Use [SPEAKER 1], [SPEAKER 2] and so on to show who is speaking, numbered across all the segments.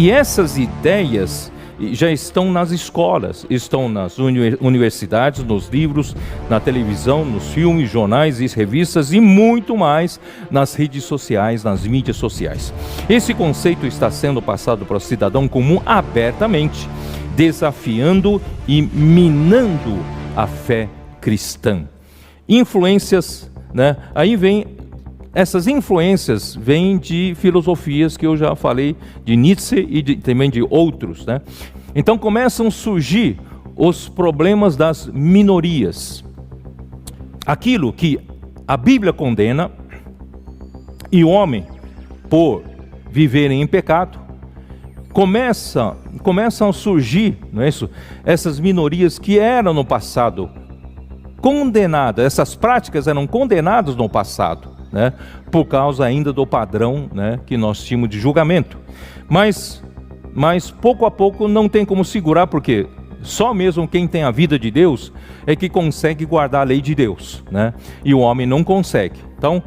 [SPEAKER 1] E essas ideias já estão nas escolas, estão nas universidades, nos livros, na televisão, nos filmes, jornais e revistas e muito mais nas redes sociais, nas mídias sociais. Esse conceito está sendo passado para o cidadão comum abertamente, desafiando e minando a fé cristã. Influências, né? Aí vem, essas influências vêm de filosofias que eu já falei, de Nietzsche e também de outros, né? Então começam a surgir os problemas das minorias. Aquilo que a Bíblia condena e o homem, por viverem em pecado, começam a surgir, não é isso? Essas minorias que eram no passado condenadas, essas práticas eram condenadas no passado, né? Por causa ainda do padrão, né, que nós tínhamos de julgamento. Mas pouco a pouco não tem como segurar, porque só mesmo quem tem a vida de Deus é que consegue guardar a lei de Deus, né? E o homem não consegue. Então,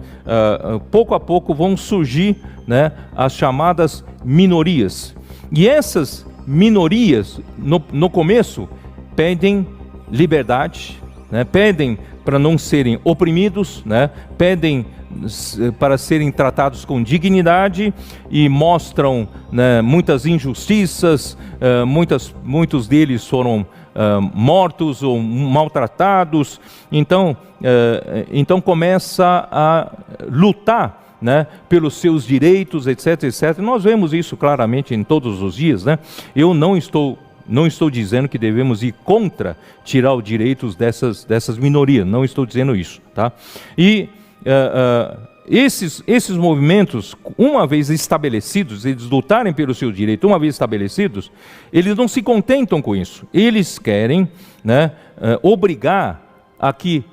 [SPEAKER 1] pouco a pouco vão surgir, né, as chamadas minorias. E essas minorias, no começo, pedem liberdade, né? Pedem para não serem oprimidos, né? Pedem para serem tratados com dignidade e mostram, né, muitas injustiças, muitos deles foram mortos ou maltratados. Então começa a lutar, né, pelos seus direitos, etc, etc. Nós vemos isso claramente em todos os dias, né? Eu não estou dizendo que devemos ir contra tirar os direitos dessas minorias, não estou dizendo isso, tá? E esses movimentos, uma vez estabelecidos, eles lutarem pelo seu direito, uma vez estabelecidos, eles não se contentam com isso. Eles querem, né, obrigar a que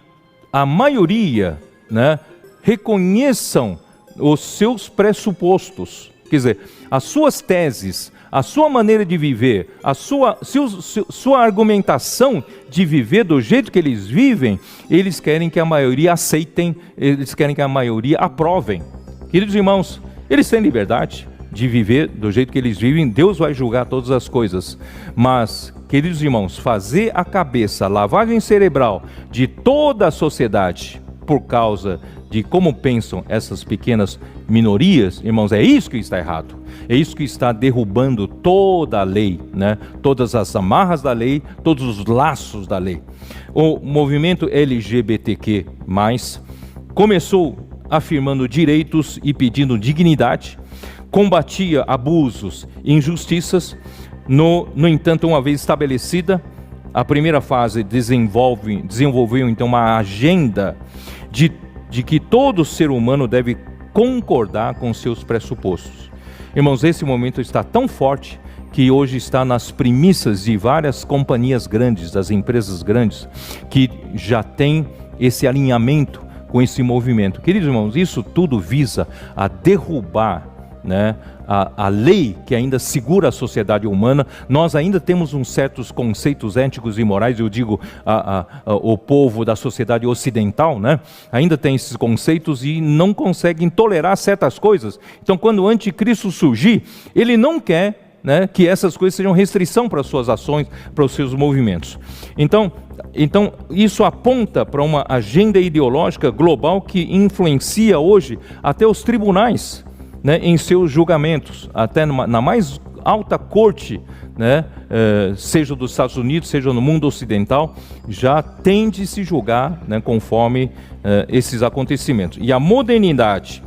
[SPEAKER 1] a maioria, né, reconheçam os seus pressupostos, quer dizer, as suas teses, a sua maneira de viver, a sua argumentação de viver do jeito que eles vivem, eles querem que a maioria aceitem, eles querem que a maioria aprovem. Queridos irmãos, eles têm liberdade de viver do jeito que eles vivem, Deus vai julgar todas as coisas. Mas, queridos irmãos, fazer a cabeça, lavagem cerebral de toda a sociedade por causa de como pensam essas pequenas minorias, irmãos, é isso que está errado. É isso que está derrubando toda a lei, né? Todas as amarras da lei, todos os laços da lei. O movimento LGBTQ+, começou afirmando direitos e pedindo dignidade, combatia abusos e injustiças. No entanto, uma vez estabelecida, a primeira fase desenvolveu então uma agenda de que todo ser humano deve concordar com seus pressupostos. Irmãos, esse momento está tão forte que hoje está nas premissas de várias companhias grandes, das empresas grandes, que já tem esse alinhamento com esse movimento. Queridos irmãos, isso tudo visa a derrubar, né, a lei que ainda segura a sociedade humana. Nós ainda temos uns certos conceitos éticos e morais, eu digo o povo da sociedade ocidental, né, ainda tem esses conceitos e não conseguem tolerar certas coisas. Então, quando o anticristo surgir, ele não quer, né, que essas coisas sejam restrição para as suas ações, para os seus movimentos. Então isso aponta para uma agenda ideológica global que influencia hoje até os tribunais, né, em seus julgamentos, até na mais alta corte, né, seja dos Estados Unidos, seja no mundo ocidental, já tem de se julgar, né, conforme esses acontecimentos. E a modernidade,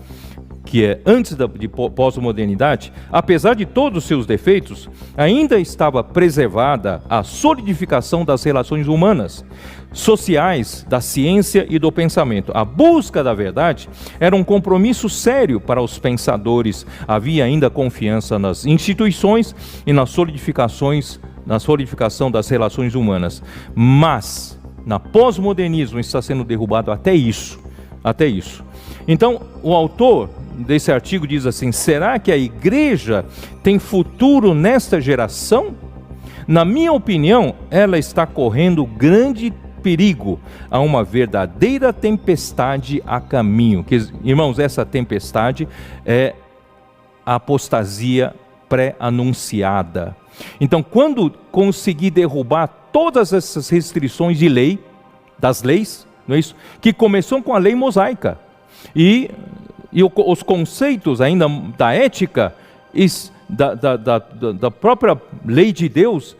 [SPEAKER 1] que é antes de pós-modernidade, apesar de todos os seus defeitos, ainda estava preservada a solidificação das relações humanas, sociais, da ciência e do pensamento. A busca da verdade era um compromisso sério para os pensadores. Havia ainda confiança nas instituições e na solidificação das relações humanas. Mas, na pós-modernismo está sendo derrubado até isso. Então, o autor desse artigo diz assim: será que a igreja tem futuro nesta geração? Na minha opinião, ela está correndo grande perigo a uma verdadeira tempestade a caminho. Irmãos, essa tempestade é a apostasia pré-anunciada. Então, quando conseguir derrubar todas essas restrições de lei, das leis, não é isso? Que começou com a lei mosaica. E os conceitos ainda da ética, da própria lei de Deus,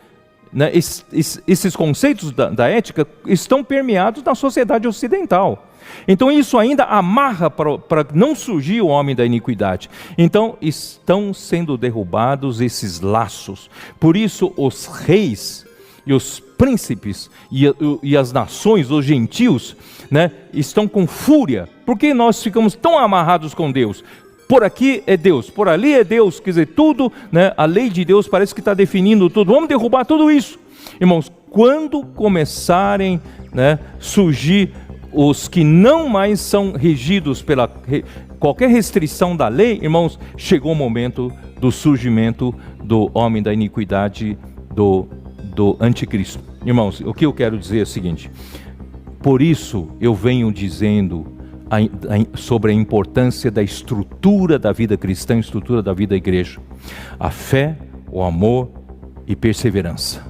[SPEAKER 1] né? Esses conceitos da ética estão permeados na sociedade ocidental. Então isso ainda amarra para não surgir o homem da iniquidade. Então estão sendo derrubados esses laços. Por isso os reis e os príncipes e as nações, os gentios, né, estão com fúria. Porque nós ficamos tão amarrados com Deus? Por aqui é Deus, por ali é Deus, quer dizer, tudo, né, a lei de Deus parece que está definindo tudo. Vamos derrubar tudo isso. Irmãos, quando começarem, né, surgir os que não mais são regidos pela qualquer restrição da lei, irmãos, chegou o momento do surgimento do homem da iniquidade, do anticristo. Irmãos, o que eu quero dizer é o seguinte: por isso eu venho dizendo sobre a importância da estrutura da vida cristã, estrutura da vida da igreja: a fé, o amor e perseverança.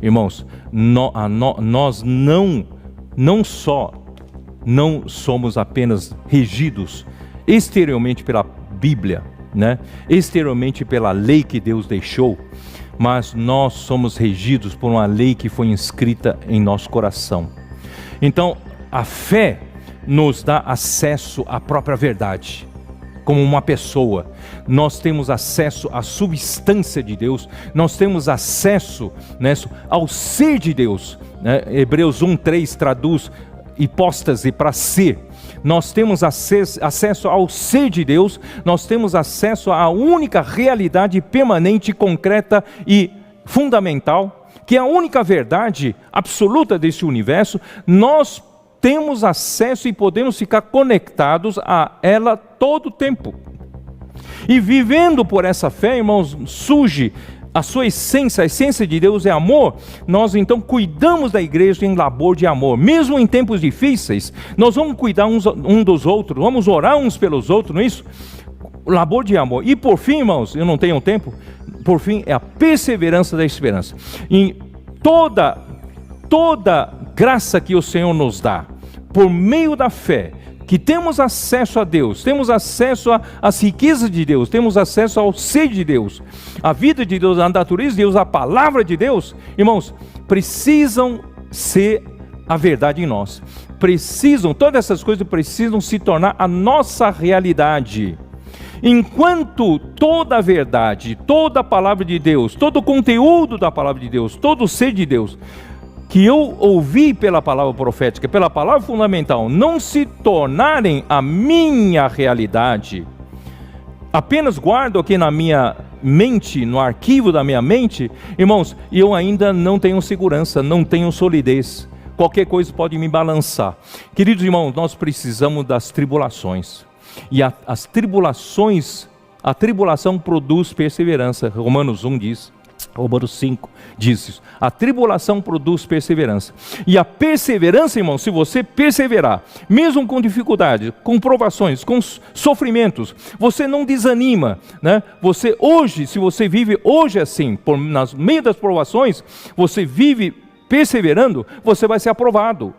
[SPEAKER 1] Irmãos, nós não só não somos apenas regidos exteriormente pela Bíblia, né? Exteriormente pela lei que Deus deixou, mas nós somos regidos por uma lei que foi inscrita em nosso coração. Então, a fé nos dá acesso à própria verdade. Como uma pessoa, nós temos acesso à substância de Deus, nós temos acesso, né, ao ser de Deus, né? Hebreus 1:3 traduz hipóstase para ser. Nós temos acesso ao ser de Deus, nós temos acesso à única realidade permanente, concreta e fundamental, que é a única verdade absoluta desse universo. Nós temos acesso e podemos ficar conectados a ela todo o tempo. E vivendo por essa fé, irmãos, surge a sua essência. A essência de Deus é amor. Nós então cuidamos da igreja em labor de amor. Mesmo em tempos difíceis, nós vamos cuidar um dos outros, vamos orar uns pelos outros, não é isso? Labor de amor. E por fim, irmãos, eu não tenho tempo, por fim é a perseverança da esperança. Em toda graça que o Senhor nos dá, por meio da fé, que temos acesso a Deus, temos acesso às riquezas de Deus, temos acesso ao ser de Deus, a vida de Deus, a natureza de Deus, a palavra de Deus, irmãos, precisam ser a verdade em nós. Todas essas coisas precisam se tornar a nossa realidade. Enquanto toda a verdade, toda a palavra de Deus, todo o conteúdo da palavra de Deus, todo o ser de Deus, que eu ouvi pela palavra profética, pela palavra fundamental, não se tornarem a minha realidade, apenas guardo aqui na minha mente, no arquivo da minha mente, irmãos, eu ainda não tenho segurança, não tenho solidez. Qualquer coisa pode me balançar. Queridos irmãos, nós precisamos das tribulações. E a tribulação produz perseverança. Romanos 1 diz, Romanos 5 diz isso. A tribulação produz perseverança. E a perseverança, irmão, se você perseverar, mesmo com dificuldade, com provações, com sofrimentos, você não desanima, né? Você hoje, se você vive hoje assim, no meio das provações, você vive perseverando, você vai ser aprovado.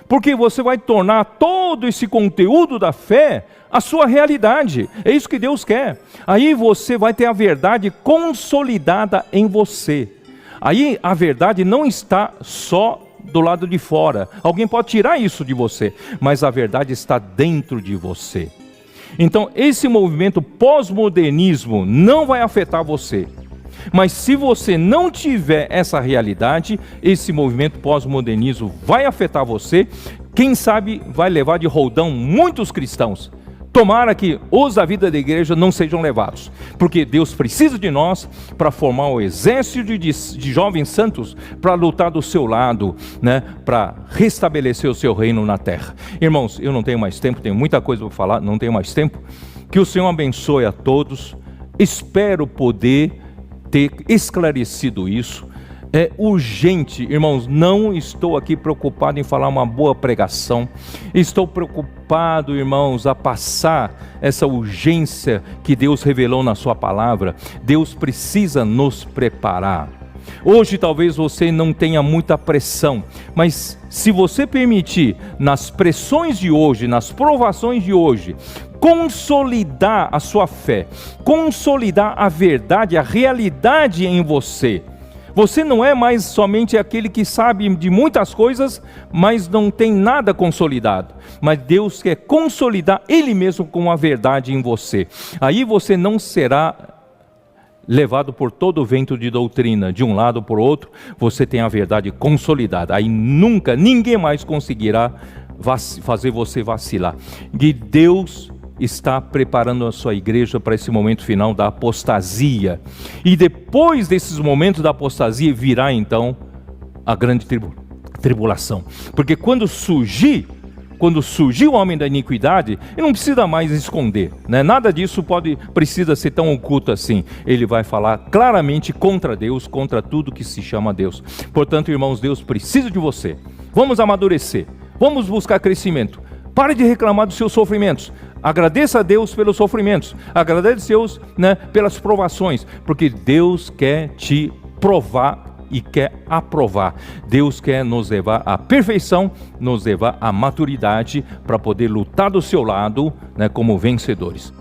[SPEAKER 1] Porque você vai tornar todo esse conteúdo da fé a sua realidade. É isso que Deus quer. Aí você vai ter a verdade consolidada em você. Aí a verdade não está só do lado de fora. Alguém pode tirar isso de você, mas a verdade está dentro de você. Então esse movimento pós-modernismo não vai afetar você. Mas se você não tiver essa realidade, esse movimento pós-modernismo vai afetar você. Quem sabe vai levar de roldão muitos cristãos. Tomara que os da vida da igreja não sejam levados, porque Deus precisa de nós para formar o exército de jovens santos para lutar do seu lado, né? Para restabelecer o seu reino na terra. Irmãos, eu não tenho mais tempo, tenho muita coisa para falar, não tenho mais tempo. Que o Senhor abençoe a todos. Espero poder ter esclarecido isso. É urgente, irmãos. Não estou aqui preocupado em falar uma boa pregação. Estou preocupado, irmãos, a passar essa urgência que Deus revelou na sua palavra. Deus precisa nos preparar. Hoje talvez você não tenha muita pressão, mas se você permitir, nas pressões de hoje, nas provações de hoje, consolidar a sua fé, consolidar a verdade, a realidade em você. Você não é mais somente aquele que sabe de muitas coisas, mas não tem nada consolidado. Mas Deus quer consolidar Ele mesmo com a verdade em você. Aí você não será levado por todo o vento de doutrina, de um lado para o outro. Você tem a verdade consolidada. Aí nunca, ninguém mais conseguirá fazer você vacilar. E Deus está preparando a sua igreja para esse momento final da apostasia. E depois desses momentos da apostasia virá então a grande tribulação. Porque quando surgir o homem da iniquidade, ele não precisa mais esconder, né? Nada disso precisa ser tão oculto assim. Ele vai falar claramente contra Deus, contra tudo que se chama Deus. Portanto, irmãos, Deus precisa de você. Vamos amadurecer, vamos buscar crescimento. Pare de reclamar dos seus sofrimentos. Agradeça a Deus pelos sofrimentos. Agradeça a Deus, né, pelas provações. Porque Deus quer te provar e quer aprovar. Deus quer nos levar à perfeição, nos levar à maturidade para poder lutar do seu lado, né, como vencedores.